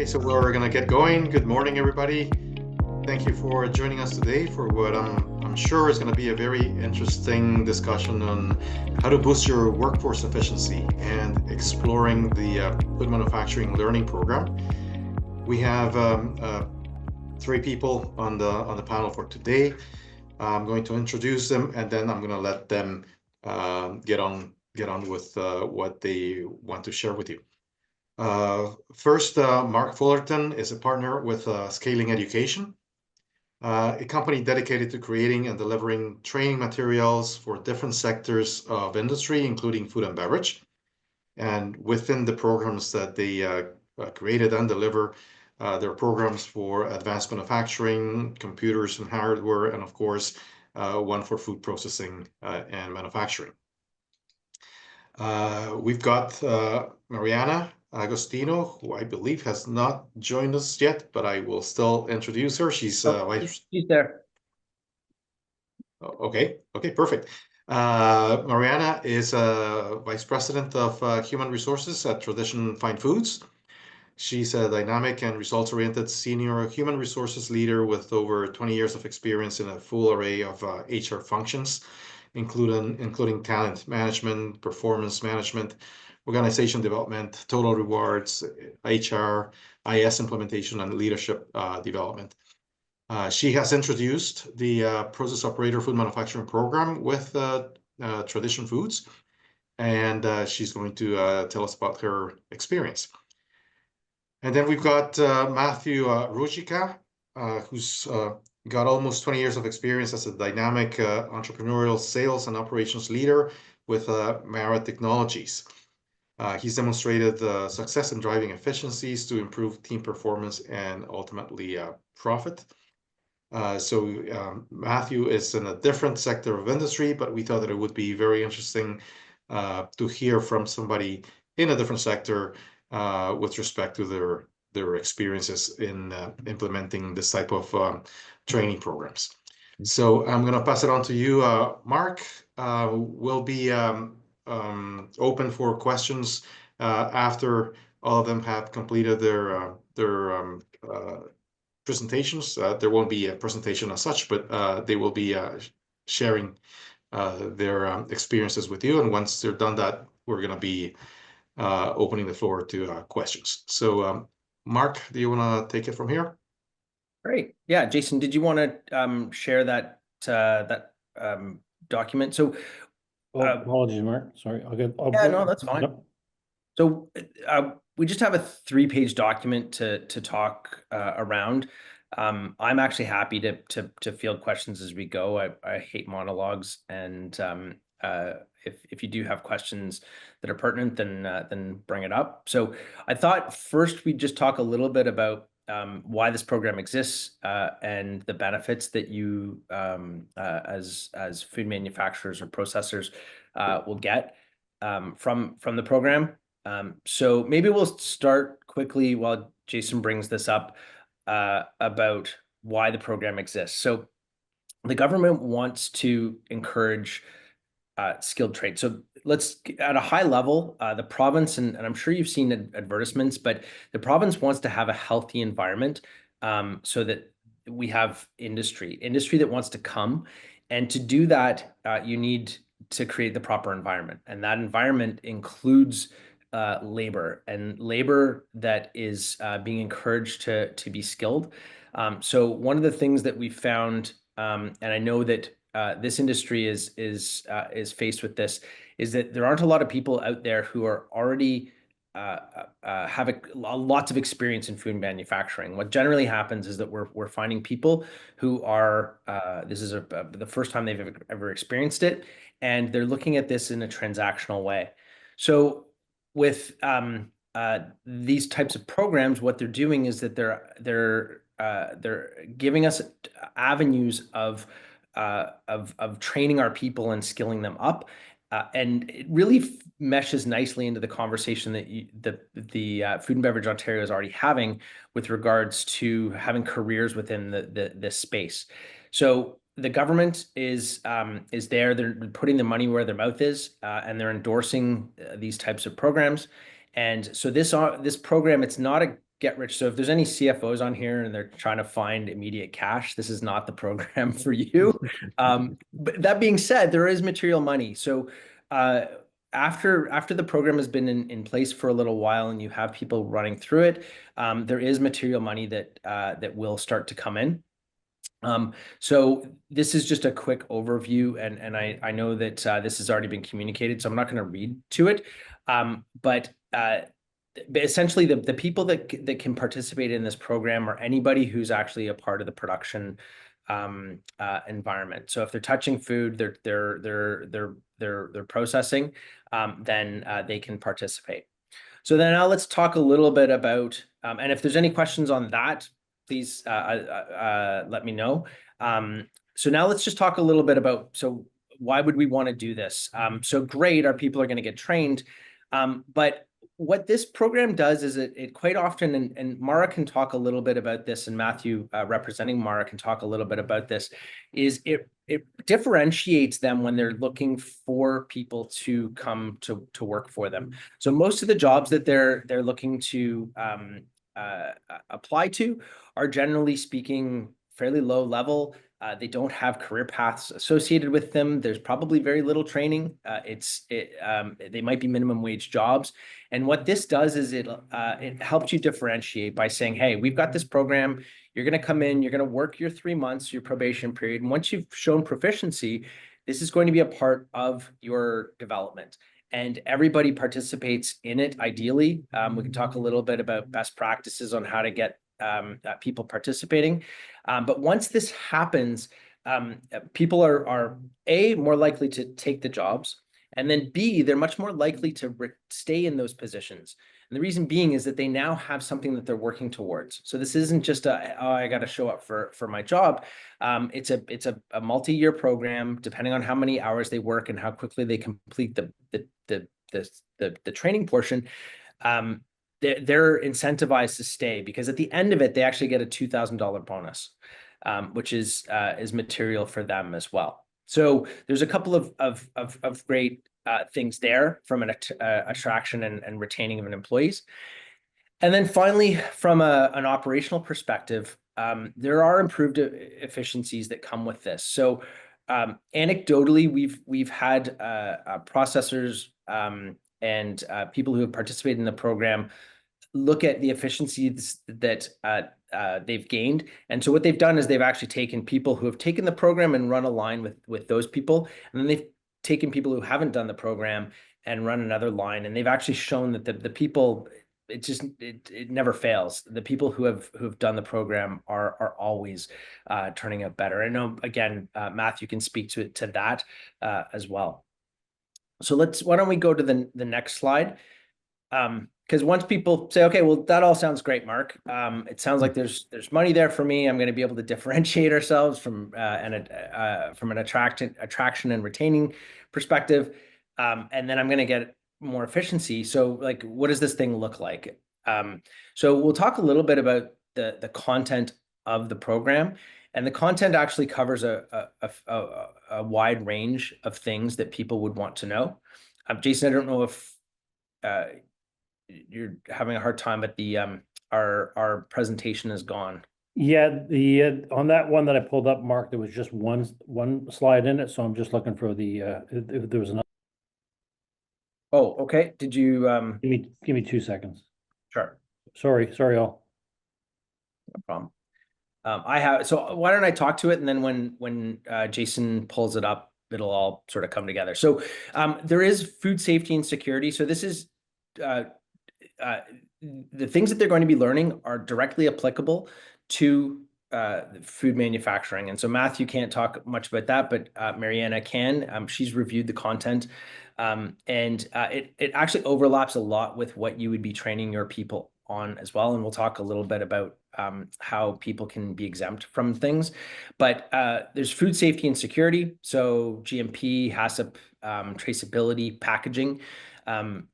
So we're gonna get going. Good morning, everybody. Thank you for joining us today for what I'm sure is gonna be a very interesting discussion on how to boost your workforce efficiency and exploring the food manufacturing learning program. We have three people on the panel for today. I'm going to introduce them, and then I'm gonna let them get on with what they want to share with you. First, Mark Fullerton is a partner with Scaling Education, a company dedicated to creating and delivering training materials for different sectors of industry, including food and beverage. And within the programs that they created and deliver, there are programs for advanced manufacturing, computers and hardware, and of course, one for food processing and manufacturing. We've got Mariana Agostino, who I believe has not joined us yet, but I will still introduce her. She's She's there. Okay, perfect. Mariana is Vice President of Human Resources at Tradition Fine Foods. She's a dynamic and results-oriented senior human resources leader with over 20 years of experience in a full array of HR functions, including talent management, performance management, organization development, total rewards, HR, IS implementation, and leadership development. She has introduced the Process Operator Food Manufacturing Program with Tradition Foods, and she's going to tell us about her experience. And then we've got Matthew Rujica, who's got almost 20 years of experience as a dynamic entrepreneurial sales and operations leader with Mara Technologies. He's demonstrated success in driving efficiencies to improve team performance and ultimately profit. So Matthew is in a different sector of industry, but we thought that it would be very interesting to hear from somebody in a different sector with respect to their experiences in implementing this type of training programs. So I'm going to pass it on to you, Mark. We'll be open for questions after all of them have completed their presentations. There won't be a presentation as such, but they will be sharing their experiences with you. And once they're done that, we're going to be opening the floor to questions. So, Mark, do you want to take it from here? Great. Yeah, Jason, did you want to share that document? So, apologies, Mark. Sorry. Yeah, no, that's fine. Yep. So we just have a 3-page document to talk around. I'm actually happy to field questions as we go. I hate monologues, and if you do have questions that are pertinent, then bring it up. So I thought first we'd just talk a little bit about why this program exists and the benefits that you as food manufacturers or processors will get from the program. So maybe we'll start quickly while Jason brings this up about why the program exists. So the government wants to encourage skilled trade. So let's, at a high level, the province, and I'm sure you've seen advertisements, but the province wants to have a healthy environment so that we have industry that wants to come. And to do that, you need to create the proper environment. And that environment includes labor, and labor that is being encouraged to be skilled. So one of the things that we found, and I know that this industry is faced with this, is that there aren't a lot of people out there who are already have lots of experience in food manufacturing. What generally happens is that we're finding people who are this is the first time they've ever experienced it, and they're looking at this in a transactional way. So with these types of programs, what they're doing is that they're giving us avenues of training our people and skilling them up. And it really meshes nicely into the conversation that the Food and Beverage Ontario is already having with regards to having careers within this space. So the government is there. They're putting the money where their mouth is, and they're endorsing these types of programs. And so this program, it's not get rich. So if there's any CFOs on here and they're trying to find immediate cash, this is not the program for you. But that being said, there is material money. So after the program has been in place for a little while and you have people running through it, there is material money that will start to come in. So this is just a quick overview, and I know that this has already been communicated, so I'm not going to read to it. But essentially, the people that can participate in this program are anybody who's actually a part of the production environment. So if they're touching food, they're processing, then they can participate. So then now let's talk a little bit about, and if there's any questions on that, please let me know. So now let's just talk a little bit about, so why would we want to do this? So great, our people are going to get trained. But what this program does is it quite often, and Mara can talk a little bit about this, and Matthew representing Mara can talk a little bit about this, is it differentiates them when they're looking for people to come to work for them. So most of the jobs that they're looking to apply to are, generally speaking, fairly low level. They don't have career paths associated with them. There's probably very little training. They might be minimum wage jobs. And what this does is it helps you differentiate by saying, hey, we've got this program. You're going to come in, you're going to work your 3 months, your probation period. And once you've shown proficiency, this is going to be a part of your development. And everybody participates in it, ideally. We can talk a little bit about best practices on how to get people participating. But once this happens, people are A, more likely to take the jobs, and then B, they're much more likely to stay in those positions. And the reason being is that they now have something that they're working towards. So this isn't just I got to show up for my job. It's a multi-year program, depending on how many hours they work and how quickly they complete the training portion. They're incentivized to stay, because at the end of it, they actually get a $2,000 bonus, which is material for them as well. So there's a couple of great things there from an attraction and retaining of an employees. And then finally, from an operational perspective, there are improved efficiencies that come with this. So anecdotally, we've had processors and people who have participated in the program look at the efficiencies that they've gained. And so what they've done is they've actually taken people who have taken the program and run a line with those people. And then they've taken people who haven't done the program and run another line. And they've actually shown that the people, it never fails. The people who've done the program are always turning out better. I know, again, Matthew can speak to that as well. So why don't we go to the next slide? Because once people say, okay, well, that all sounds great, Mark. It sounds like there's money there for me. I'm going to be able to differentiate ourselves from an attraction and retaining perspective, and then I'm going to get more efficiency. So, like, what does this thing look like? So we'll talk a little bit about the content of the program, and the content actually covers a wide range of things that people would want to know. Jason, I don't know if you're having a hard time, but our presentation is gone. Yeah, on that one that I pulled up, Mark, there was just one slide in it, so I'm just looking for if there was another. Oh, okay. Did you Give me 2 seconds. Sure. Sorry all. No problem. So why don't I talk to it, and then when Jason pulls it up, it'll all sort of come together. So there is food safety and security. So this is the things that they're going to be learning are directly applicable to food manufacturing. And so Matthew can't talk much about that, but Mariana can. She's reviewed the content, and it actually overlaps a lot with what you would be training your people on as well. And we'll talk a little bit about how people can be exempt from things. But there's food safety and security, so GMP, HACCP, traceability, packaging.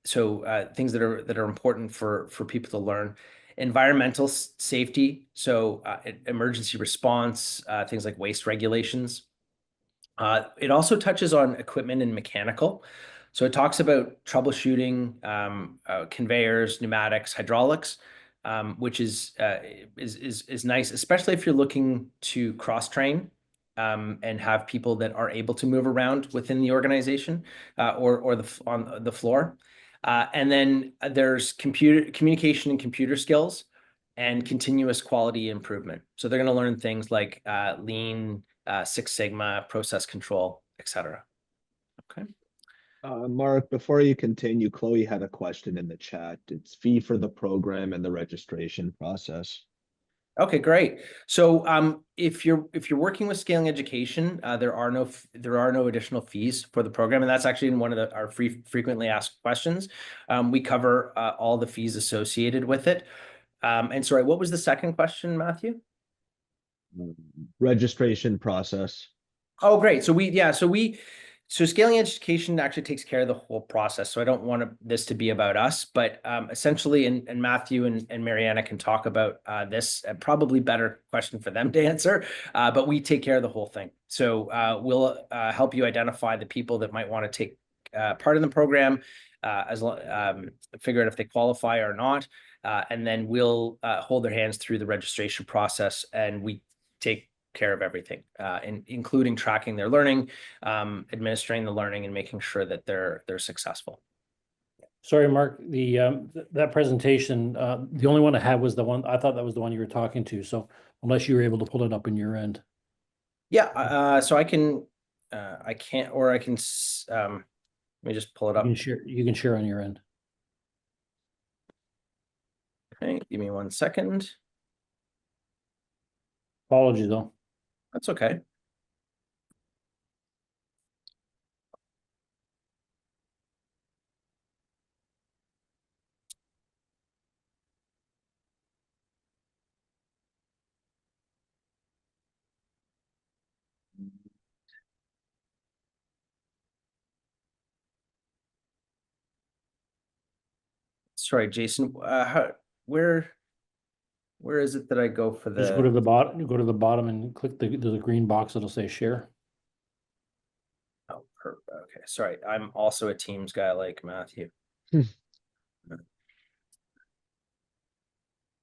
So things that are important for people to learn. Environmental safety, so emergency response, things like waste regulations. It also touches on equipment and mechanical. So it talks about troubleshooting, conveyors, pneumatics, hydraulics, which is nice, especially if you're looking to cross train and have people that are able to move around within the organization or on the floor. And then there's communication and computer skills and continuous quality improvement. So they're going to learn things like Lean, Six Sigma, process control, etc. Okay. Mark, before you continue, Chloe had a question in the chat. It's fee for the program and the registration process. Okay, great. So if you're working with scaling education, there are no additional fees for the program, and that's actually in one of our frequently asked questions. We cover all the fees associated with it. And sorry, what was the second question, Matthew? Registration process. Oh, great. So scaling education actually takes care of the whole process. So I don't want this to be about us, but essentially, and Matthew and Mariana can talk about this, probably better question for them to answer, but we take care of the whole thing. So we'll help you identify the people that might want to take part in the program, figure out if they qualify or not, and then we'll hold their hands through the registration process, and we take care of everything, including tracking their learning, administering the learning, and making sure that they're successful. Sorry, Mark, that presentation, the only one I had was the one, I thought that was the one you were talking to. So unless you were able to pull it up in your end. Yeah, so I can, I can't, or I can, let me just pull it up. You can share on your end. Okay, give me 1 second. Apologies though. That's okay. Sorry, Jason, where is it that I go for Just go to the bottom, and click the green box that'll say share. Oh, okay. Sorry, I'm also a Teams guy like Matthew.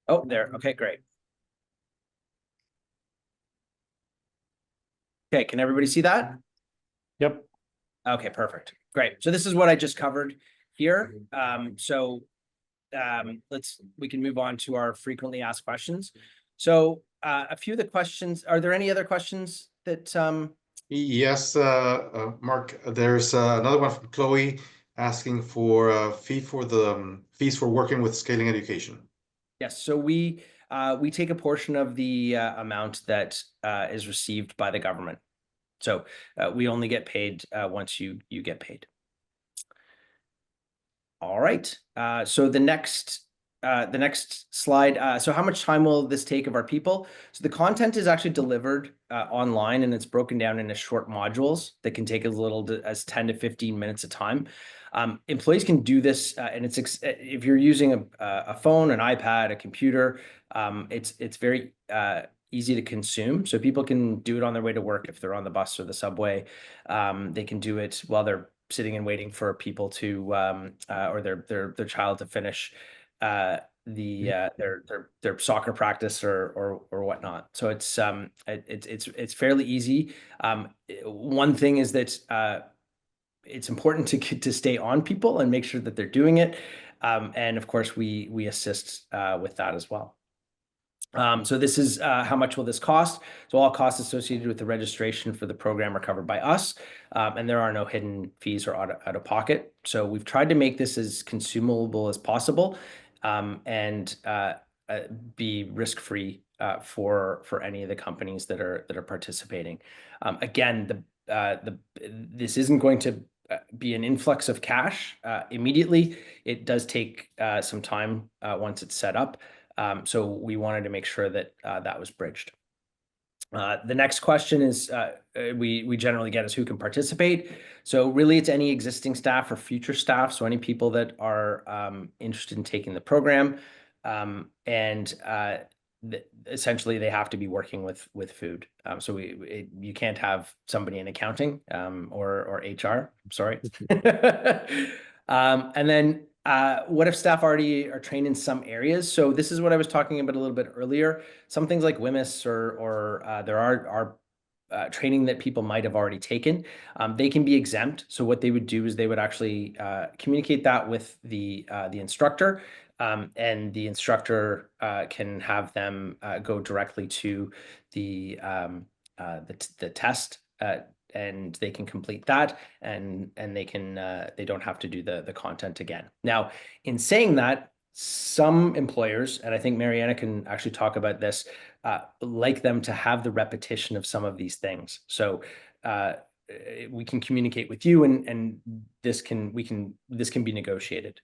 Oh, there. Okay, great. Okay, can everybody see that? Yep. Okay, perfect. Great. So this is what I just covered here. We can move on to our frequently asked questions. So a few of the questions, are there any other questions that Yes, Mark, there's another one from Chloe asking for fees for working with scaling education. Yes, so we take a portion of the amount that is received by the government. So we only get paid once you get paid. All right. So the next slide. So how much time will this take of our people? So the content is actually delivered online, and it's broken down into short modules that can take as little as 10 to 15 minutes of time. Employees can do this, and if you're using a phone, an iPad, a computer, it's very easy to consume. So people can do it on their way to work if they're on the bus or the subway. They can do it while they're sitting and waiting for people to or their child to finish their soccer practice or whatnot. So it's fairly easy. One thing is that it's important to stay on people and make sure that they're doing it. And of course, we assist with that as well. So this is how much will this cost? So all costs associated with the registration for the program are covered by us, and there are no hidden fees or out of pocket. So we've tried to make this as consumable as possible, and be risk-free for any of the companies that are participating. Again, this isn't going to be an influx of cash immediately. It does take some time once it's set up. So we wanted to make sure that that was bridged. The next question is we generally get is who can participate. So really it's any existing staff or future staff. So any people that are interested in taking the program, and essentially they have to be working with food. So you can't have somebody in accounting or HR. I'm sorry. And then What if staff already are trained in some areas? So this is what I was talking about a little bit earlier. Some things like WMIS or there are training that people might have already taken. They can be exempt. So what they would do is they would actually communicate that with the instructor, and the instructor can have them go directly to the test. And they can complete that, and they can they don't have to do the content again. Now, in saying that, some employers, and I think Mariana can actually talk about this, like them to have the repetition of some of these things. So we can communicate with you, and this can be negotiated.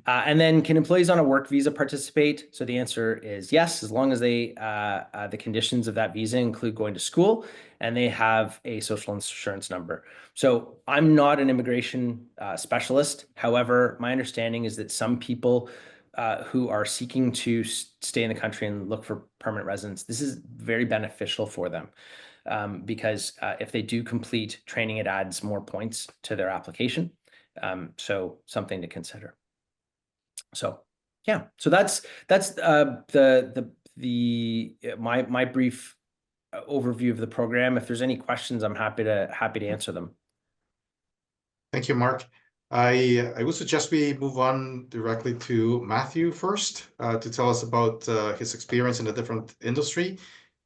And then, can employees on a work visa participate? So the answer is yes, as long as they the conditions of that visa include going to school and they have a social insurance number. So I'm not an immigration specialist. However, my understanding is that some people who are seeking to stay in the country and look for permanent residence, this is very beneficial for them. Because if they do complete training, it adds more points to their application. So something to consider. So yeah, so that's my brief overview of the program. If there's any questions, I'm happy to answer them. Thank you, Mark. I would suggest we move on directly to Matthew first to tell us about his experience in a different industry,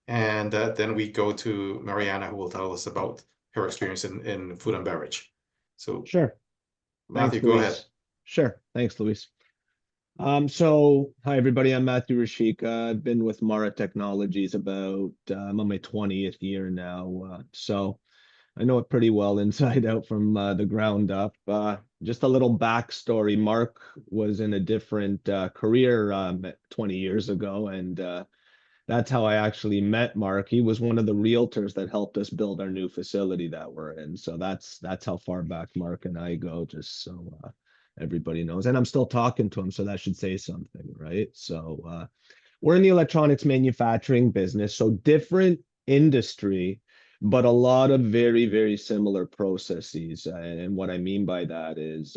and then we go to Mariana, who will tell us about her experience in food and beverage. So Sure. Matthew, Thanks, go Luis. ahead. Sure. Thanks, Luis. So hi everybody, I'm Matthew Rashika. I've been with Mara Technologies about I'm on my 20th year now. So I know it pretty well inside out from the ground up. Just a little backstory. Mark was in a different career 20 years ago, and that's how I actually met Mark. He was one of the realtors that helped us build our new facility that we're in. So that's how far back Mark and I go, just so everybody knows. And I'm still talking to him, so that should say something, right? So we're in the electronics manufacturing business, so different industry, but a lot of very, very similar processes. And what I mean by that is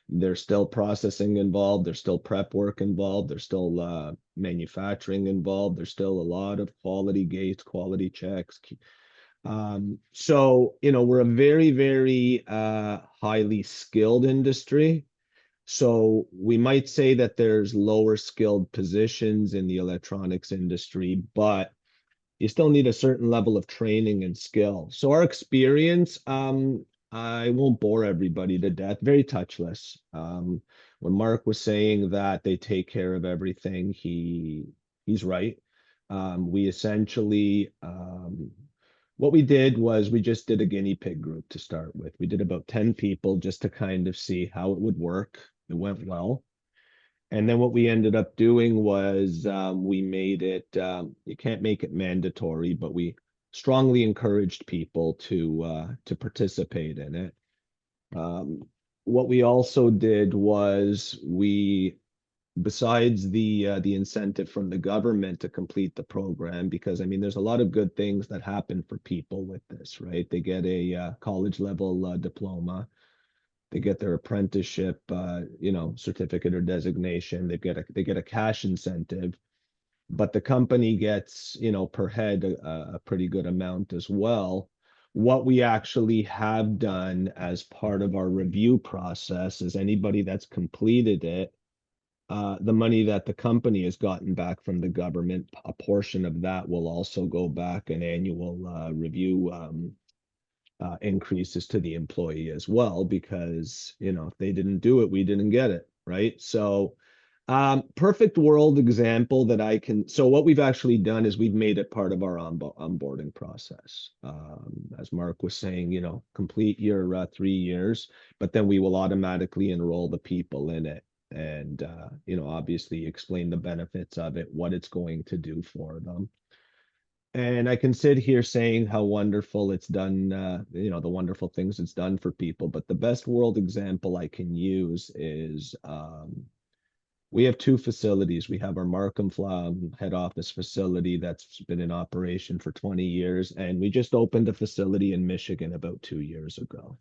there's still processing involved, there's still prep work involved, there's still manufacturing involved, there's still a lot of quality gates, quality checks. So, we're a very, very highly skilled industry. So we might say that there's lower skilled positions in the electronics industry, but you still need a certain level of training and skill. So our experience, I won't bore everybody to death, very touchless. When Mark was saying that they take care of everything, he's right. We essentially, what we did was we just did a guinea pig group to start with. We did about 10 people just to kind of see how it would work. It went well. And then what we ended up doing was we made it, you can't make it mandatory, but we strongly encouraged people to participate in it. What we also did was besides the incentive from the government to complete the program, because I mean, there's a lot of good things that happen for people with this, right? They get a college level diploma. They get their apprenticeship, certificate or designation. They get a cash incentive, but the company gets, per head a pretty good amount as well. What we actually have done as part of our review process is anybody that's completed it, the money that the company has gotten back from the government, a portion of that will also go back an annual review increases to the employee as well, because if they didn't do it, we didn't get it, right? So perfect world example that I can, so what we've actually done is we've made it part of our onboarding process. As Mark was saying, complete your 3 years, but then we will automatically enroll the people in it, and obviously explain the benefits of it, what it's going to do for them. And I can sit here saying how wonderful it's done, the wonderful things it's done for people. But the best world example I can use is we have 2 facilities. We have our Markham head office facility that's been in operation for 20 years. And we just opened a facility in Michigan about 2 years ago.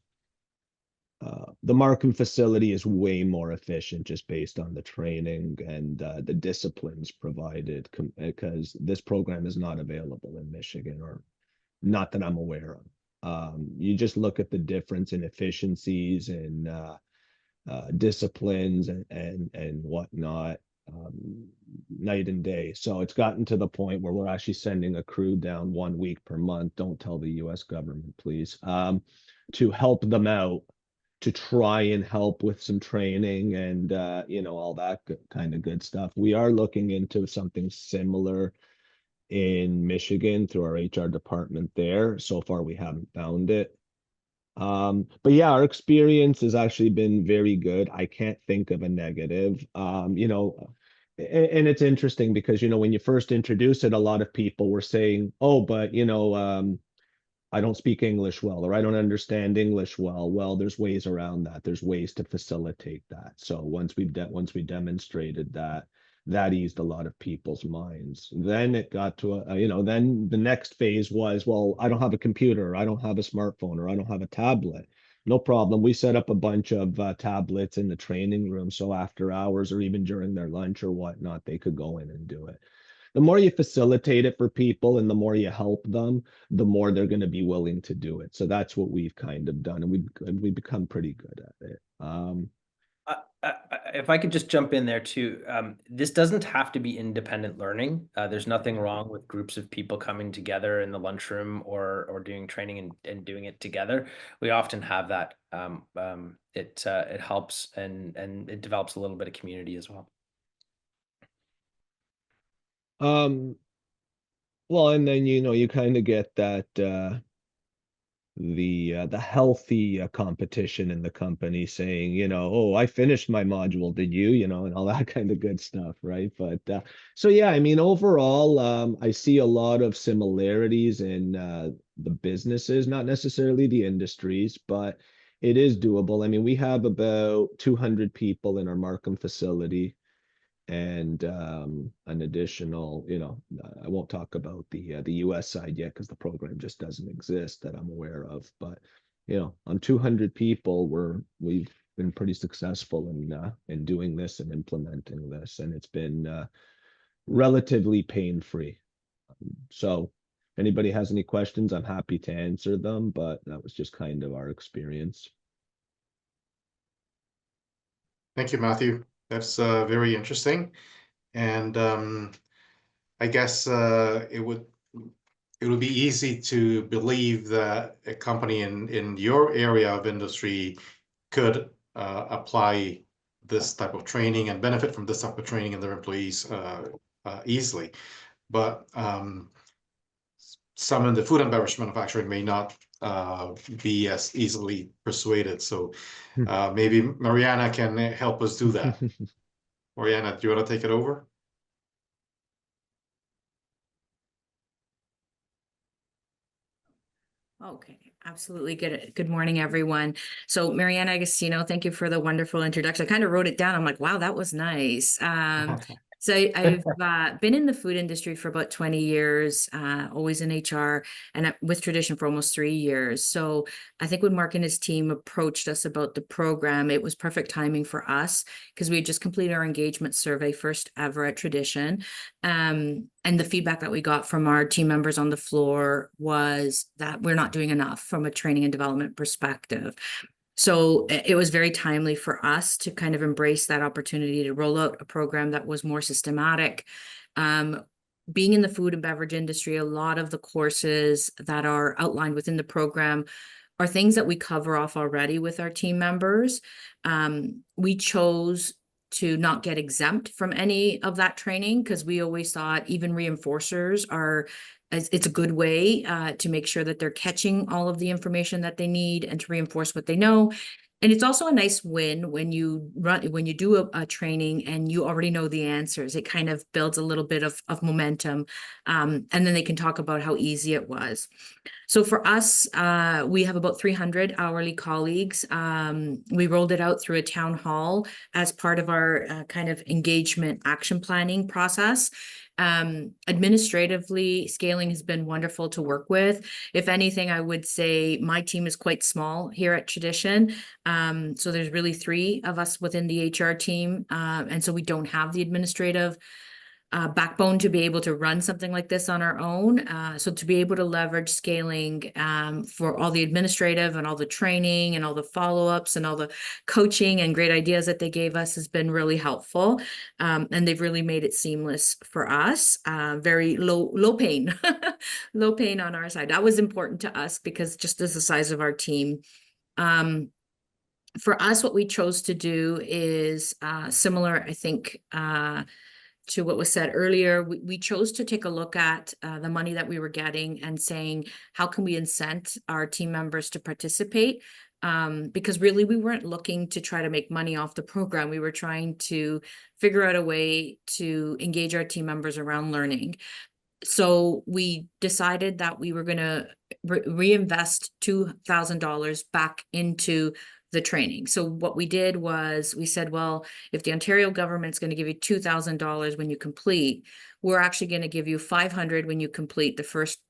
the Markham facility is way more efficient just based on the training and the disciplines provided, because this program is not available in Michigan, or not that I'm aware of. You just look at the difference in efficiencies and disciplines and whatnot, night and day. So it's gotten to the point where we're actually sending a crew down 1 week per month. Don't tell the U.S. government, please, to help them out, to try and help with some training and all that kind of good stuff. We are looking into something similar in Michigan through our HR department there. So far, we haven't found it. But yeah, our experience has actually been very good. I can't think of a negative. And it's interesting because, when you first introduced it, a lot of people were saying, oh, but, I don't speak English well, or I don't understand English well. Well, there's ways around that. There's ways to facilitate that. So once we demonstrated that, that eased a lot of people's minds. Then it got to then the next phase was, well, I don't have a computer, I don't have a smartphone, or I don't have a tablet. No problem. We set up a bunch of tablets in the training room, so after hours or even during their lunch or whatnot, they could go in and do it. The more you facilitate it for people and the more you help them, the more they're going to be willing to do it. So that's what we've kind of done, and we've become pretty good at it. If I could just jump in there too, this doesn't have to be independent learning. There's nothing wrong with groups of people coming together in the lunchroom or doing training and doing it together. We often have that. It helps and it develops a little bit of community as well. Well, and then you kind of get that the healthy competition in the company saying, oh, I finished my module, did you? And all that kind of good stuff, right? But so yeah, I mean, overall, I see a lot of similarities in the businesses, not necessarily the industries, but it is doable. I mean, we have about 200 people in our Markham facility, and an additional, I won't talk about the US side yet because the program just doesn't exist that I'm aware of. But on 200 people, we've been pretty successful in doing this and implementing this, and it's been relatively pain-free. So if anybody has any questions, I'm happy to answer them, but that was just kind of our experience. Thank you, Matthew. That's very interesting, and I guess it would be easy to believe that a company in your area of industry could apply this type of training and benefit from this type of training in their employees easily, but some in the food and beverage manufacturing may not be as easily persuaded. So maybe Mariana can help us do that. Mariana, do you want to take it over? Okay, absolutely. Good morning, everyone. So Mariana Agostino, thank you for the wonderful introduction. I kind of wrote it down. I'm like, wow, that was nice. So I've been in the food industry for about 20 years, always in HR, and with Tradition for almost 3 years. So I think when Mark and his team approached us about the program, it was perfect timing for us because we had just completed our engagement survey, first ever at Tradition. And the feedback that we got from our team members on the floor was that we're not doing enough from a training and development perspective. So it was very timely for us to kind of embrace that opportunity to roll out a program that was more systematic. Being in the food and beverage industry, a lot of the courses that are outlined within the program are things that we cover off already with our team members. We chose to not get exempt from any of that training because we always thought even reinforcers it's a good way to make sure that they're catching all of the information that they need and to reinforce what they know. And it's also a nice win when you do a training and you already know the answers. It kind of builds a little bit of momentum, and then they can talk about how easy it was. So for us, we have about 300 hourly colleagues. We rolled it out through a town hall as part of our kind of engagement action planning process. Administratively, scaling has been wonderful to work with. If anything, I would say my team is quite small here at Tradition. So there's really 3 of us within the HR team. And so we don't have the administrative backbone to be able to run something like this on our own. So to be able to leverage scaling for all the administrative and all the training and all the follow-ups and all the coaching and great ideas that they gave us has been really helpful. And they've really made it seamless for us. Very low pain, low pain on our side. That was important to us because just as the size of our team. For us, what we chose to do is similar, I think, to what was said earlier. We chose to take a look at the money that we were getting and saying, how can we incent our team members to participate? Because really we weren't looking to try to make money off the program. We were trying to figure out a way to engage our team members around learning. So we decided that we were going to reinvest $2,000 back into the training. So what we did was we said, well, if the Ontario government's going to give you $2,000 when you complete, we're actually going to give you $500 when you complete the first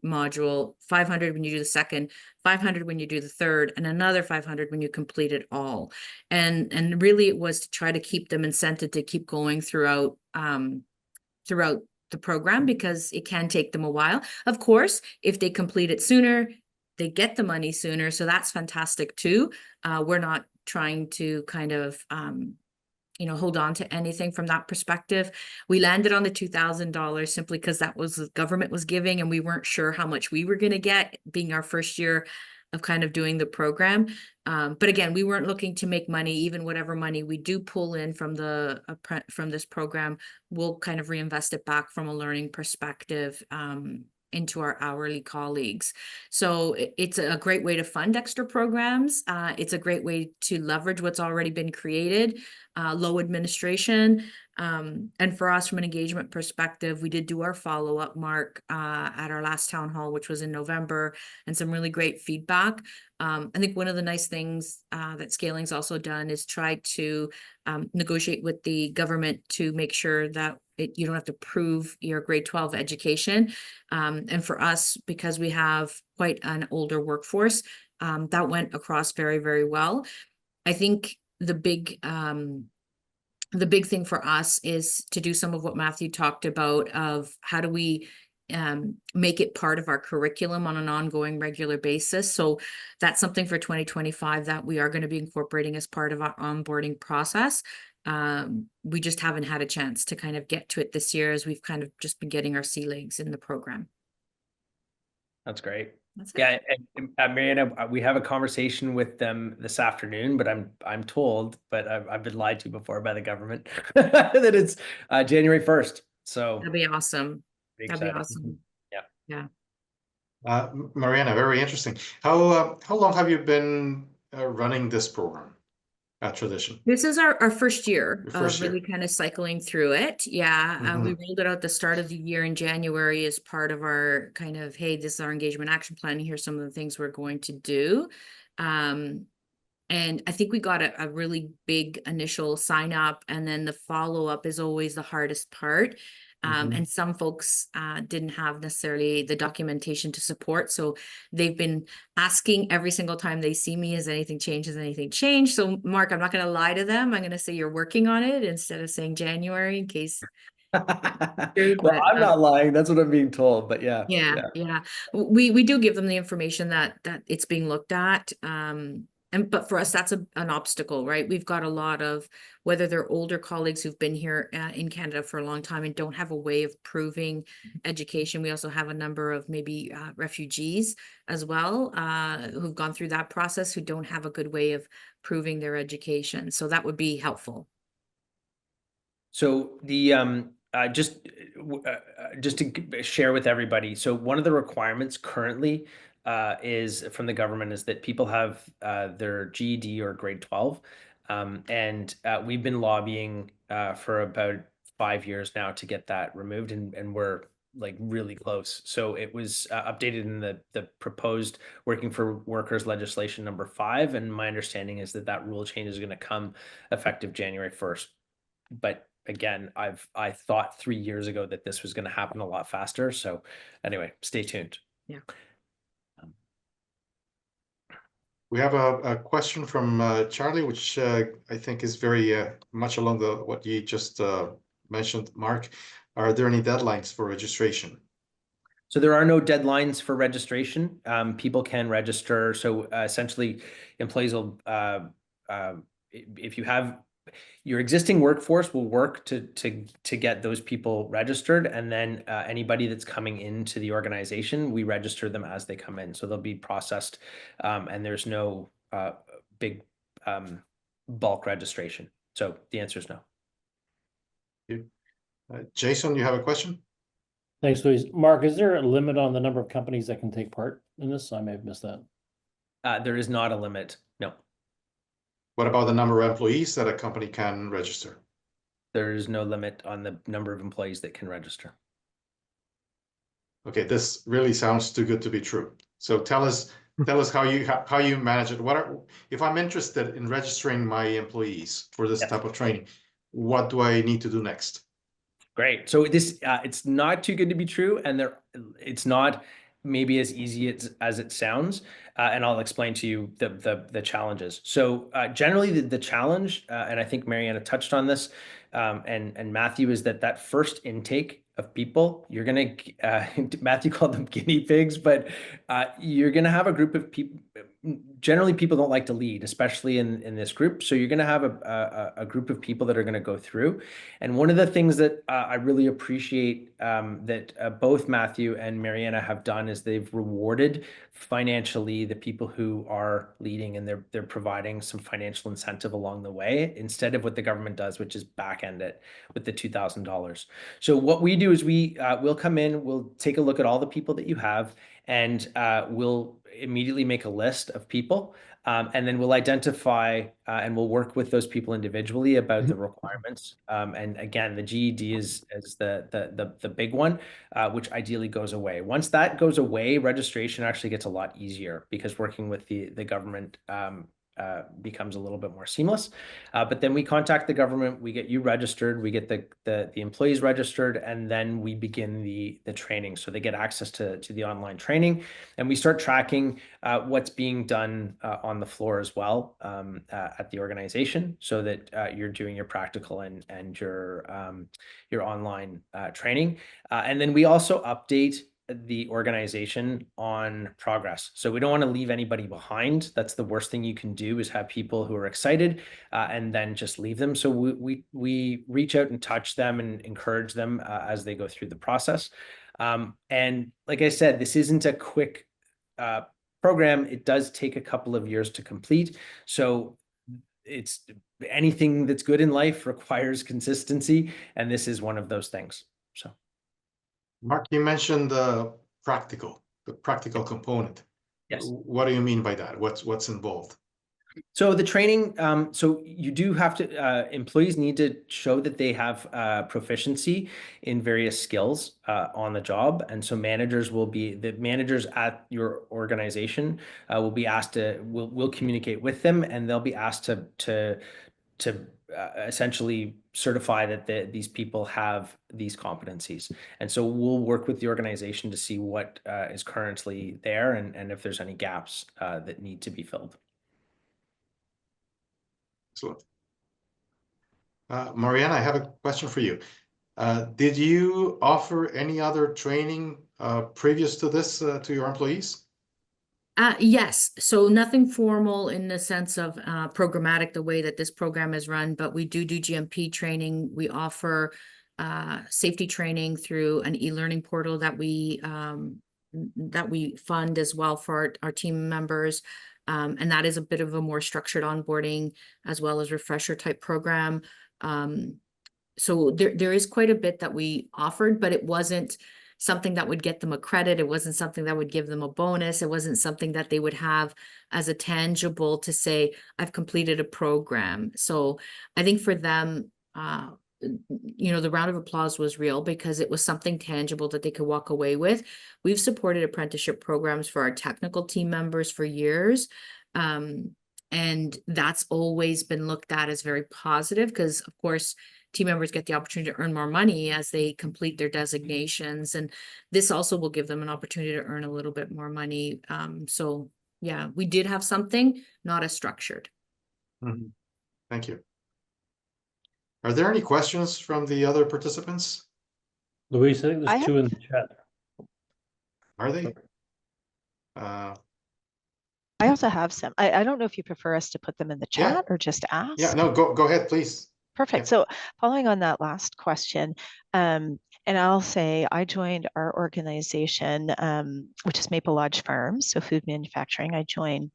module, $500 when you do the second, $500 when you do the third, and another $500 when you complete it all. And really it was to try to keep them incented to keep going throughout the program, because it can take them a while. Of course, if they complete it sooner, they get the money sooner. So that's fantastic too. We're not trying to kind of, hold on to anything from that perspective. We landed on the $2,000 simply because that was the government was giving, and we weren't sure how much we were going to get, being our first year of kind of doing the program. But again, we weren't looking to make money. Even whatever money we do pull in from this program, we'll kind of reinvest it back from a learning perspective into our hourly colleagues. So it's a great way to fund extra programs. It's a great way to leverage what's already been created, low administration. And for us, from an engagement perspective, we did do our follow-up, Mark, at our last town hall, which was in November, and some really great feedback. I think one of the nice things that Scaling's also done is try to negotiate with the government to make sure that you don't have to prove your grade 12 education. And for us, because we have quite an older workforce, that went across very, very well. I think the big thing for us is to do some of what Matthew talked about, of how do we make it part of our curriculum on an ongoing regular basis. So that's something for 2025 that we are going to be incorporating as part of our onboarding process. We just haven't had a chance to kind of get to it this year, as we've kind of just been getting our sea legs in the program. That's great. That's it. Yeah, and Mariana, we have a conversation with them this afternoon, but I'm told, but I've been lied to before by the government that it's January 1st. So That'd be awesome. That'd be exciting. awesome. Yeah. Mariana, very interesting. How long have you been running this program at Tradition? This is our first year Your first of really kind of cycling through it. Yeah, we rolled it out the start of the year in January as part of our kind of, hey, this is our engagement action plan. Here's some of the things we're going to do. And I think we got a really big initial sign up, and then the follow up is always the hardest part. And some folks didn't have necessarily the documentation to support. So they've been asking every single time they see me, has anything changed? Has anything changed? So Mark, I'm not going to lie to them. I'm going to say you're working on it instead of saying January, in case. Well, I'm not lying. That's what I'm being told, but yeah. We do give them the information that it's being looked at. But for us, that's an obstacle, right? We've got a lot of, whether they're older colleagues who've been here in Canada for a long time and don't have a way of proving education. We also have a number of maybe refugees as well, who've gone through that process, who don't have a good way of proving their education. So that would be helpful. So the just to share with everybody, so one of the requirements currently is from the government is that people have their GED or grade 12, and we've been lobbying for about 5 years now to get that removed, and we're like really close. So it was updated in the proposed Working for Workers legislation number 5, and my understanding is that rule change is going to come effective January 1st. But again, I thought 3 years ago that this was going to happen a lot faster. So anyway, stay tuned. Yeah. We have a question from Charlie, which I think is very much along what you just mentioned, Mark. Are there any deadlines for registration? So there are no deadlines for registration. People can register. So essentially, employees will, if you have your existing workforce, will work to get those people registered, and then anybody that's coming into the organization, we register them as they come in. So they'll be processed, and there's no big bulk registration. So the answer is no. Jason, you have a question? Thanks, Louise. Mark, is there a limit on the number of companies that can take part in this? I may have missed that. There is not a limit. No. What about the number of employees that a company can register? There is no limit on the number of employees that can register. Okay, this really sounds too good to be true. So tell us how you manage it. If I'm interested in registering my employees for this type of training, what do I need to do next? Great. So this it's not too good to be true, and it's not maybe as easy as it sounds. And I'll explain to you the challenges. So generally the challenge, and I think Mariana touched on this, and Matthew, is that first intake of people, you're gonna Matthew called them guinea pigs, but you're gonna have a group of people. Generally, people don't like to lead, especially in this group. So you're gonna have a group of people that are gonna go through. And one of the things that I really appreciate that both Matthew and Mariana have done is they've rewarded financially the people who are leading, and they're providing some financial incentive along the way, instead of what the government does, which is back end it with the $2,000. So what we do is we'll come in, we'll take a look at all the people that you have, and we'll immediately make a list of people. And then we'll identify and we'll work with those people individually about the requirements. And again, the GED is the big one, which ideally goes away. Once that goes away, registration actually gets a lot easier, because working with the government becomes a little bit more seamless. But then we contact the government, we get you registered, we get the employees registered, and then we begin the training. So they get access to the online training, and we start tracking what's being done on the floor as well at the organization, so that you're doing your practical and your online training. And then we also update the organization on progress. So we don't want to leave anybody behind. That's the worst thing you can do, is have people who are excited and then just leave them. So we reach out and touch them and encourage them as they go through the process. And like I said, this isn't a quick program. It does take a couple of years to complete. So it's anything that's good in life requires consistency, and this is one of those things. So. Mark, you mentioned the practical component. Yes. What do you mean by that? What's involved? So the training, so you do have to, employees need to show that they have proficiency in various skills on the job. And so the managers at your organization will be asked we'll communicate with them, and they'll be asked to essentially certify that these people have these competencies. And so we'll work with the organization to see what is currently there, and if there's any gaps that need to be filled. Excellent. Mariana, I have a question for you. Did you offer any other training previous to this to your employees? Yes, so nothing formal in the sense of programmatic, the way that this program is run, but we do GMP training. We offer safety training through an e-learning portal that we fund as well for our team members. And that is a bit of a more structured onboarding as well as refresher type program. So there is quite a bit that we offered, but it wasn't something that would get them a credit. It wasn't something that would give them a bonus. It wasn't something that they would have as a tangible to say, I've completed a program. So I think for them, the round of applause was real, because it was something tangible that they could walk away with. We've supported apprenticeship programs for our technical team members for years. And that's always been looked at as very positive, because of course, team members get the opportunity to earn more money as they complete their designations. And this also will give them an opportunity to earn a little bit more money. So yeah, we did have something, not as structured. Mhm. Thank you. Are there any questions from the other participants? Louise, I think I there's two in the chat. Are they? Uh, I also have some. I don't know if you prefer us to put them in the Yeah. chat or just ask. yeah, no, go ahead, please. Perfect. Yeah. So following on that last question, and I'll say I joined our organization, which is Maple Lodge Farms, so food manufacturing. I joined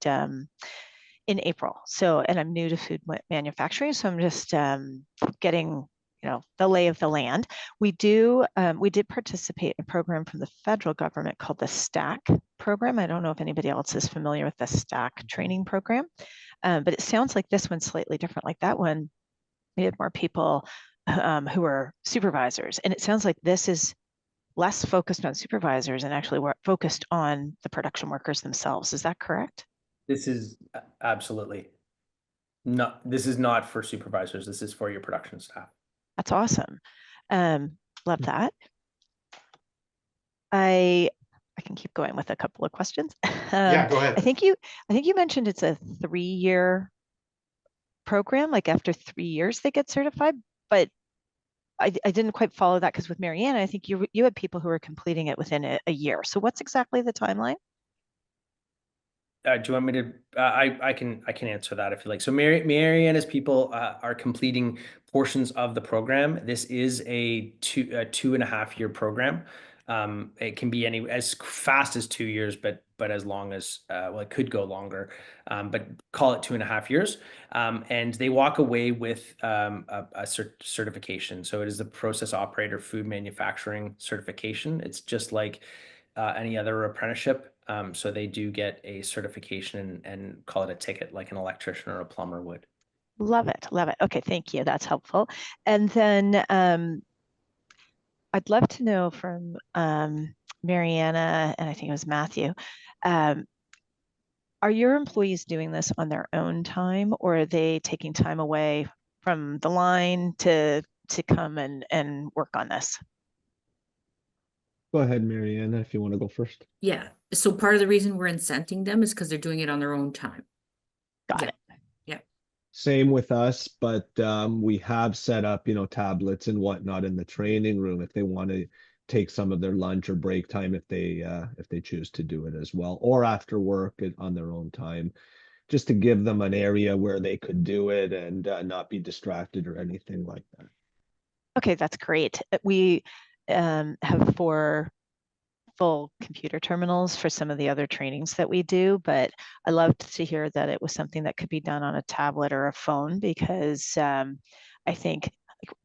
in April. So, and I'm new to food manufacturing, so I'm just getting, the lay of the land. We did participate in a program from the federal government called the STAC program. I don't know if anybody else is familiar with the STAC training program, but it sounds like this one's slightly different. Like that one, we had more people who were supervisors, and it sounds like this is less focused on supervisors and actually we're focused on the production workers themselves. Is that correct? This is absolutely not, this is not for supervisors. This is for your production staff. That's awesome. Love that. I can keep going with a couple of questions. Yeah, go ahead. I think you mentioned it's a 3-year program, like after 3 years they get certified, but I didn't quite follow that because with Marianne, I think you had people who were completing it within a year. So what's exactly the timeline? Do you want me to? I can answer that if you like. So Mariana's people are completing portions of the program. This is a 2.5-year program. It can be as fast as 2 years, but as long as well, it could go longer. But call it 2.5 years. And they walk away with a certification. So it is the process operator food manufacturing certification. It's just like any other apprenticeship. So they do get a certification and call it a ticket like an electrician or a plumber would. Love it. Love it. Okay, thank you. That's helpful. And then I'd love to know from Mariana, and I think it was Matthew, are your employees doing this on their own time, or are they taking time away from the line to come and work on this? Go ahead, Mariana, if you want to go first. Yeah. So part of the reason we're incenting them is because they're doing it on their own time. Got Yeah. it. Same with us, but we have set up, tablets and whatnot in the training room if they want to take some of their lunch or break time if they choose to do it as well, or after work on their own time, just to give them an area where they could do it and not be distracted or anything like that. Okay, that's great. We have 4 full computer terminals for some of the other trainings that we do, but I loved to hear that it was something that could be done on a tablet or a phone because I think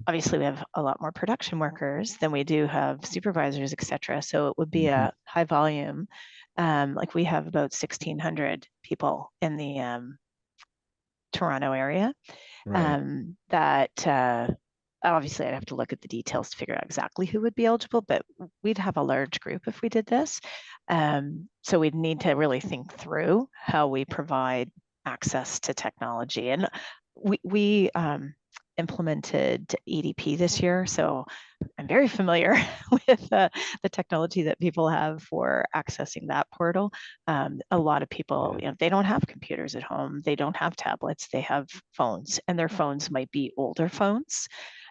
obviously we have a lot more production workers than we do have supervisors, etc. So it would be a high volume. Like we have about 1,600 people in the Toronto area. Right. That obviously I'd have to look at the details to figure out exactly who would be eligible, but we'd have a large group if we did this. So we'd need to really think through how we provide access to technology. And we implemented EDP this year, so I'm very familiar with the technology that people have for accessing that portal. A lot of people, they don't have computers at home, they don't have tablets, they have phones, and their phones might be older phones.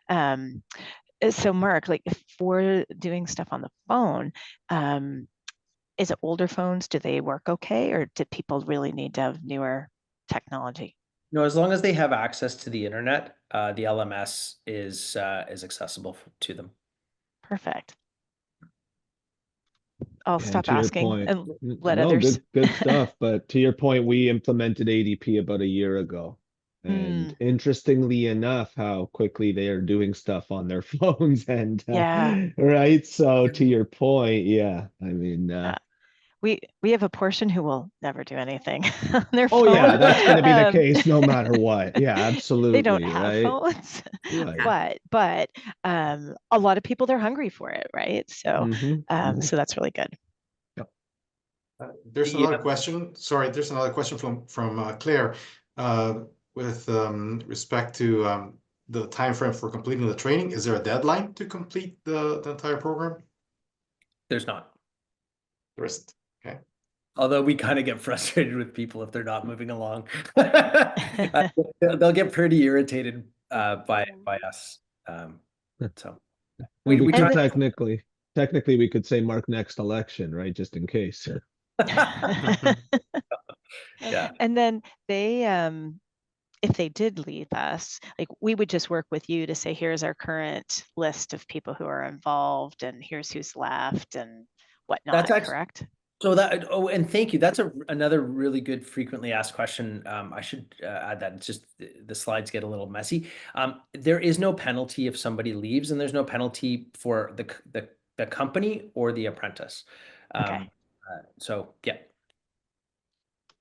So Mark, like if we're doing stuff on the phone, is it older phones? Do they work okay, or do people really need to have newer technology? No, as long as they have access to the internet, the LMS is accessible to them. Perfect. I'll And stop to your asking point, and let no, others. good stuff. But to your point, we implemented ADP about a year ago. And interestingly enough, how quickly they are doing stuff on their phones and Yeah. right. So to your point, yeah, I mean, we have a portion who will never do anything on their oh phone. yeah, that's going to be the case no matter what. Yeah, absolutely. They don't have right. phones, Right. but a lot of people, they're hungry for it, right? So so that's really good. There's another question. Sorry, there's another question from Claire with respect to the time frame for completing the training? Is there a deadline to complete the entire program? There's not. There isn't. Okay. Although we kind of get frustrated with people if they're not moving along. They'll get pretty irritated by us. So We we could try. technically we could say mark next election, right? Just in case. Yeah. And then they, if they did leave us, like we would just work with you to say, here's our current list of people who are involved and here's who's left and whatnot, That's actually correct? so that. Oh, and thank you. That's another really good frequently asked question. I should add that. It's just the slides get a little messy. There is no penalty if somebody leaves, and there's no penalty for the company or the apprentice. Okay. So yeah.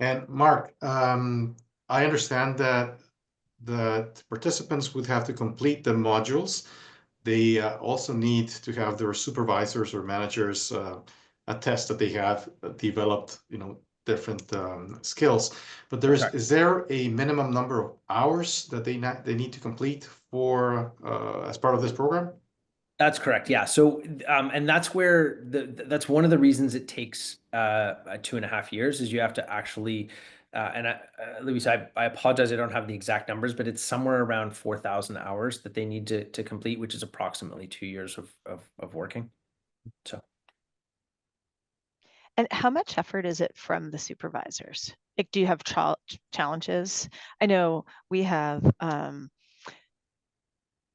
And Mark, I understand that participants would have to complete the modules. They also need to have their supervisors or managers attest that they have developed, different skills. But is there a minimum number of hours that they need to complete for as part of this program? That's correct. Yeah. So, and that's where that's one of the reasons it takes 2.5 years is you have to actually, Luis, I apologize, I don't have the exact numbers, but it's somewhere around 4,000 hours that they need to complete, which is approximately 2 years of working. So. And how much effort is it from the supervisors? Like, do you have challenges? I know we have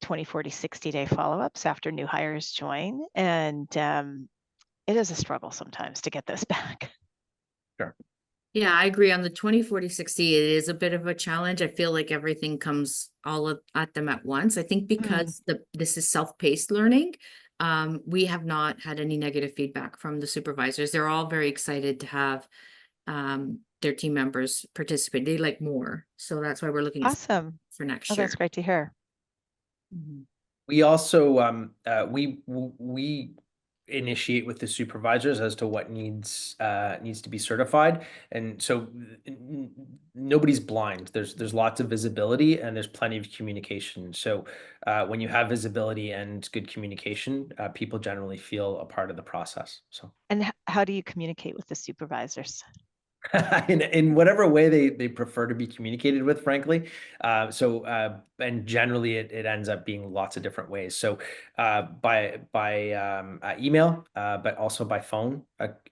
20, 40, 60-day follow-ups after new hires join. And it is a struggle sometimes to get this back. Sure. Yeah, I agree on the 20, 40, 60. It is a bit of a challenge. I feel like everything comes at them at once. I think because this is self-paced learning, we have not had any negative feedback from the supervisors. They're all very excited to have their team members participate. They like more. So that's why we're looking Awesome. for next Oh, year. that's great to hear. We also we initiate with the supervisors as to what needs to be certified, and so nobody's blind. There's lots of visibility and there's plenty of communication. So when you have visibility and good communication, people generally feel a part of the process. So. And how do you communicate with the supervisors? in whatever way they prefer to be communicated with, frankly. And generally it ends up being lots of different ways. So by email, but also by phone.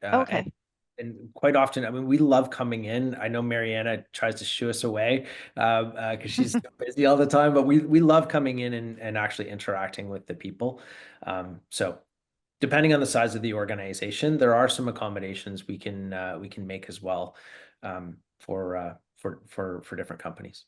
Okay. And quite often, I mean, we love coming in. I know Mariana tries to shoo us away because she's so busy all the time, but we love coming in and actually interacting with the people. So depending on the size of the organization, there are some accommodations we can make as well for different companies.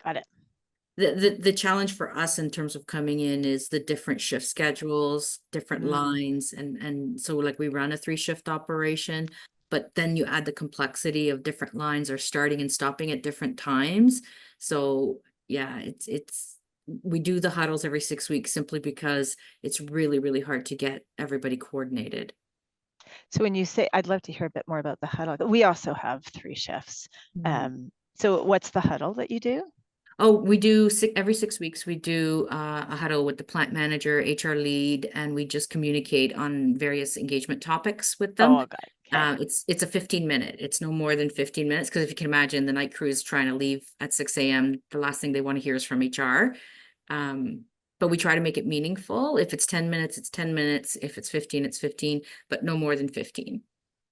Got it. The challenge for us in terms of coming in is the different shift schedules, different lines, and so like we run a 3-shift operation, but then you add the complexity of different lines are starting and stopping at different times. So yeah, it's we do the huddles every 6 weeks simply because it's really, really hard to get everybody coordinated. So when you say, I'd love to hear a bit more about the huddle. We also have 3 shifts. So what's the huddle that you do? Oh, we do every 6 weeks. We do a huddle with the plant manager, HR lead, and we just communicate on various engagement topics with them. Oh, got it. Okay. It's a 15-minute. It's no more than 15 minutes because if you can imagine, the night crew is trying to leave at 6 a.m. The last thing they want to hear is from HR. But we try to make it meaningful. If it's 10 minutes, it's 10 minutes. If it's 15, it's 15, but no more than 15.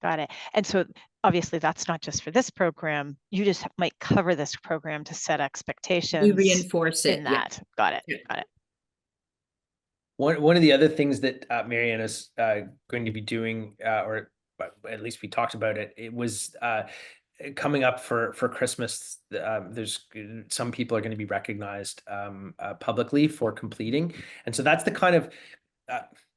Got it. And so obviously that's not just for this program. You just might cover this program to set expectations. We reinforce it in that. Yeah. Got it. Yeah. Got it. One of the other things that Mariana's going to be doing, or at least we talked about it, it was coming up for Christmas. There's some people are going to be recognized publicly for completing. And so that's the kind of,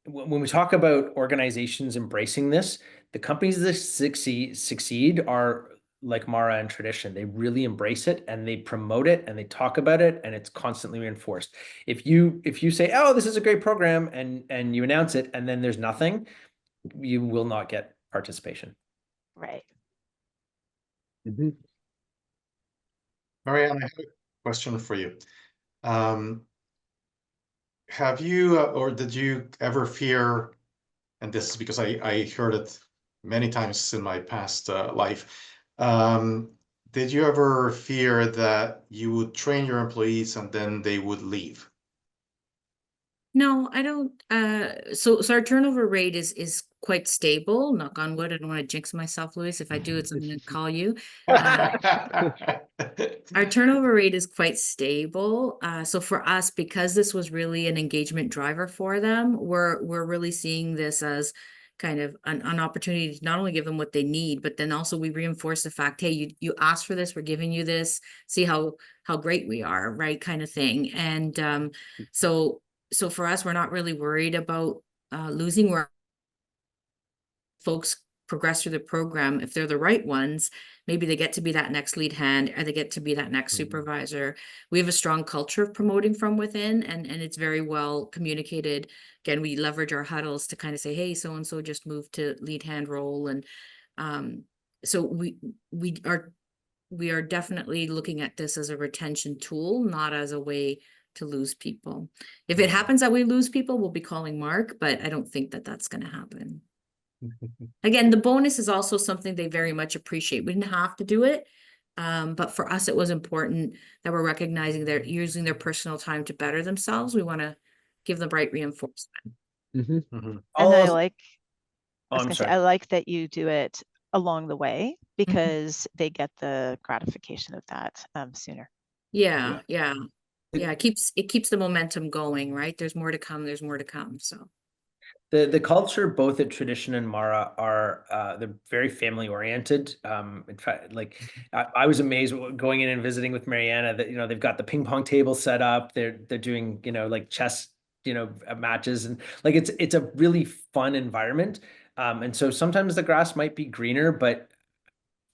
when we talk about organizations embracing this, the companies that succeed are like Mara and Tradition. They really embrace it and they promote it and they talk about it and it's constantly reinforced. If you say, oh, this is a great program and you announce it and then there's nothing, you will not get participation. Right. Marianne, I have a question for you. have you or did you ever fear, and this is because I heard it many times in my past life, um, did you ever fear that you would train your employees and then they would leave? No, I don't. So our turnover rate is quite stable. Knock on wood. I don't want to jinx myself, Louis. If I do, I'm going to call you. Our turnover rate is quite stable. So for us, because this was really an engagement driver for them, we're really seeing this as kind of an opportunity to not only give them what they need, but then also we reinforce the fact, hey, you asked for this, we're giving you this. See how great we are, right? Kind of thing. And so for us, we're not really worried about losing. Where folks progress through the program, if they're the right ones, maybe they get to be that next lead hand or they get to be that next supervisor. We have a strong culture of promoting from within, and it's very well communicated. Again, we leverage our huddles to kind of say, hey, so and so just moved to lead hand role. And so we are definitely looking at this as a retention tool, not as a way to lose people. If it happens that we lose people, we'll be calling Mark, but I don't think that that's going to happen. Again, the bonus is also something they very much appreciate. We didn't have to do it, but for us, it was important that we're recognizing they're using their personal time to better themselves. We want to give them right reinforcement. Mhm. And All I else- like, Oh, I was I'm gonna say, sorry. I like that you do it along the way because they get the gratification of that sooner. Yeah. It keeps the momentum going, right? There's more to come. There's more to come. So. The culture both at Tradition and Mara are they're very family oriented. In fact, like I was amazed going in and visiting with Mariana that they've got the ping pong table set up. They're doing like chess matches, and like it's a really fun environment. And so sometimes the grass might be greener, but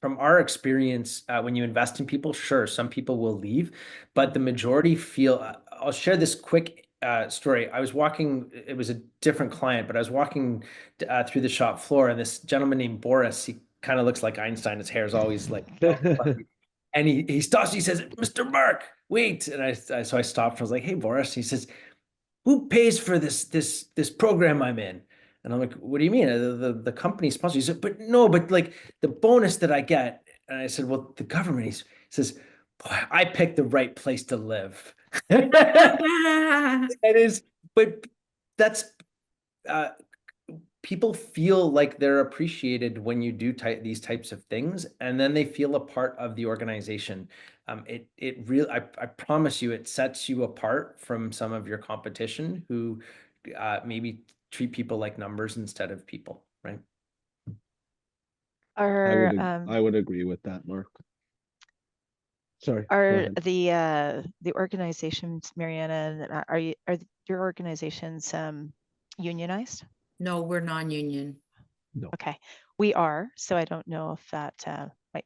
from our experience, when you invest in people, sure, some people will leave, but the majority feel. I'll share this quick story. I was walking, it was a different client, but I was walking through the shop floor, and this gentleman named Boris, he kind of looks like Einstein. His hair is always like, and he stops. He says, "Mr. Mark, wait!" And so I stopped. And I was like, "Hey, Boris." He says, "Who pays for this program I'm in?" And I'm like, "What do you mean? The company sponsors." He said, "But no, but like the bonus that I get." And I said, "Well, the government." He says, "Boy, I picked the right place to live." It is, but that's uh, people feel like they're appreciated when you do these types of things, and then they feel a part of the organization. It really, I promise you, it sets you apart from some of your competition who maybe treat people like numbers instead of people, right? Are I would agree with that, Mark. Sorry, go are ahead. the organizations, Mariana, are your organizations unionized? No, we're non-union. No. Okay, we are. So I don't know if that might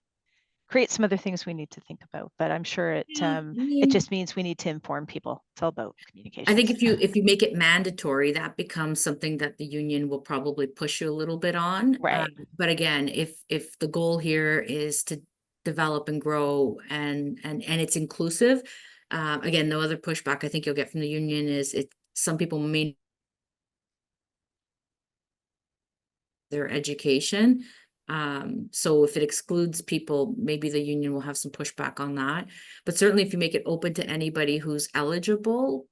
create some other things we need to think about, but I'm sure it Yeah, it just means we need to inform people. It's all about communication. I think if you make it mandatory, that becomes something that the union will probably push you a little bit on. Right. But again, if the goal here is to develop and grow and it's inclusive, again, no other pushback I think you'll get from the union is some people may their education. So if it excludes people, maybe the union will have some pushback on that. But certainly if you make it open to anybody who's eligible,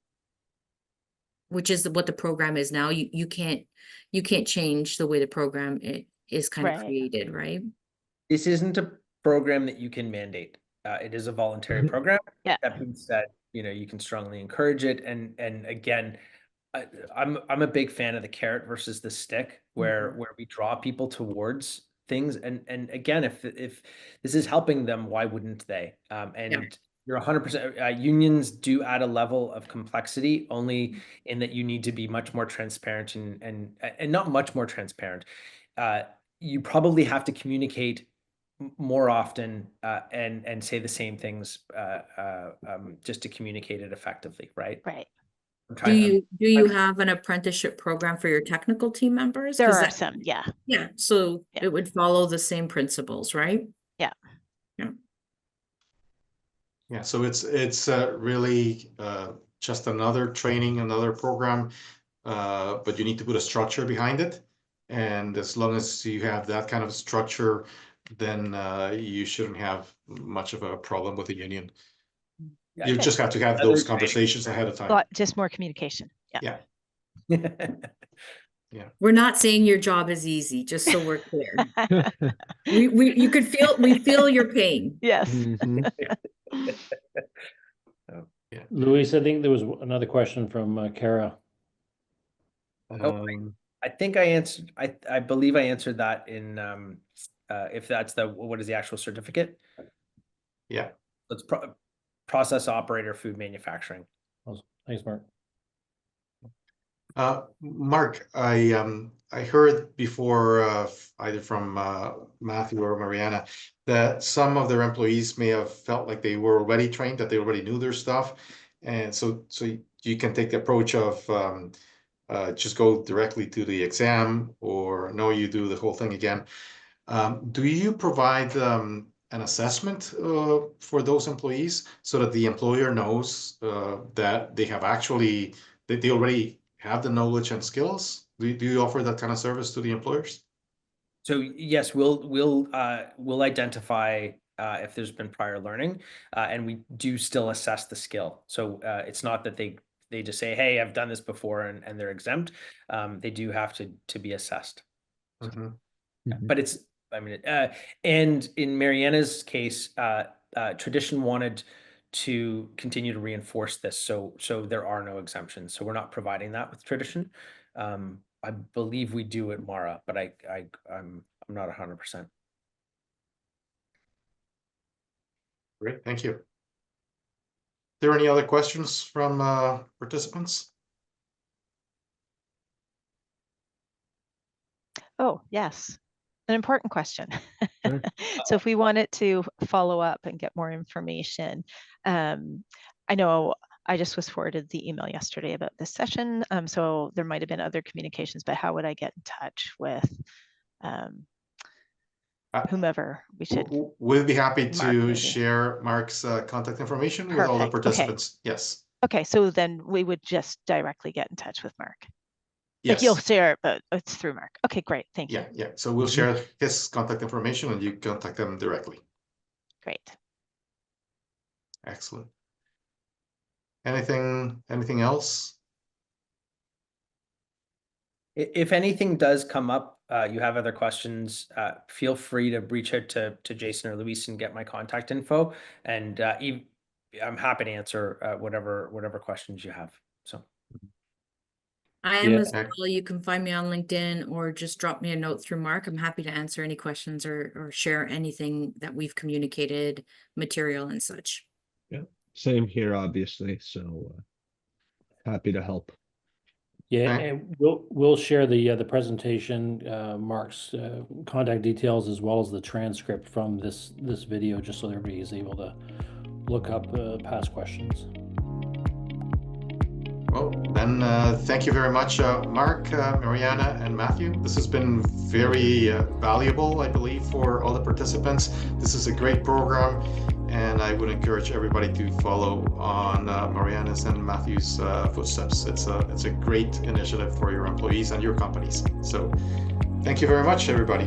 which is what the program is now, you can't change the way the program is kind of Right. created, right? This isn't a program that you can mandate. It is a voluntary program. Yeah. That being said, you can strongly encourage it. And again, I'm a big fan of the carrot versus the stick, where we draw people towards things. And again, if this is helping them, why wouldn't they? And you're 100%. Unions do add a level of complexity, only in that you need to be much more transparent and not much more transparent. You probably have to communicate more often and say the same things just to communicate it effectively, right? Right. Do you have an apprenticeship program for your technical team members? There are some, yeah. Yeah, so Yeah. it would follow the same principles, right? Yeah. Yeah, so it's really just another training, another program, but you need to put a structure behind it. And as long as you have that kind of structure, then you shouldn't have much of a problem with the union. Yeah, You just have to have Another those training. conversations ahead of time. Well, just more communication. Yeah. Yeah. We're not saying your job is easy, just so we're clear. We feel your pain. Yes. Mhm. Luis, I think there was another question from Kara. I think I answered, I believe I answered that in, if that's what is the actual certificate? Yeah. It's process operator, food manufacturing. Awesome. Thanks, Mark. Mark, I heard before, either from Matthew or Mariana, that some of their employees may have felt like they were already trained, that they already knew their stuff, and so you can take the approach of just go directly to the exam, or no, you do the whole thing again. Do you provide an assessment for those employees so that the employer knows that they have actually, that they already have the knowledge and skills? Do you offer that kind of service to the employers? So yes, we'll identify if there's been prior learning, and we do still assess the skill. So it's not that they just say, "Hey, I've done this before," and they're exempt. They do have to be assessed. Mhm. But it's, I mean, and in Mariana's case, Tradition wanted to continue to reinforce this, so there are no exemptions. So we're not providing that with Tradition. I believe we do at Mara, but I'm not 100%. Great, thank you. Are there any other questions from participants? Oh, yes. An important question. Sure. So if we wanted to follow up and get more information, I know I just was forwarded the email yesterday about this session. So there might have been other communications, but how would I get in touch with whomever we should? We'll be happy Mark, to maybe. share Mark's contact information with all the Perfect. Okay. participants. Yes. Okay, so then we would just directly get in touch with Mark. Yes. Like you'll share it, but it's through Mark. Okay, great. Thank you. Yeah. So we'll share his contact information and you contact them directly. Great. Excellent. Anything else? If anything does come up, you have other questions, feel free to reach out to Jason or Luis and get my contact info. And I'm happy to answer whatever questions you have. So. I am Yeah. as well. You can find me on LinkedIn or just drop me a note through Mark. I'm happy to answer any questions or share anything that we've communicated, material and such. Yeah, same here, obviously. So happy to help. Yeah, Okay. and we'll share the presentation, Mark's contact details, as well as the transcript from this video, just so everybody is able to look up past questions. Well, then thank you very much, Mark, Mariana, and Matthew. This has been very valuable, I believe, for all the participants. This is a great program, and I would encourage everybody to follow on Mariana's and Matthew's footsteps. It's a great initiative for your employees and your companies. So thank you very much, everybody.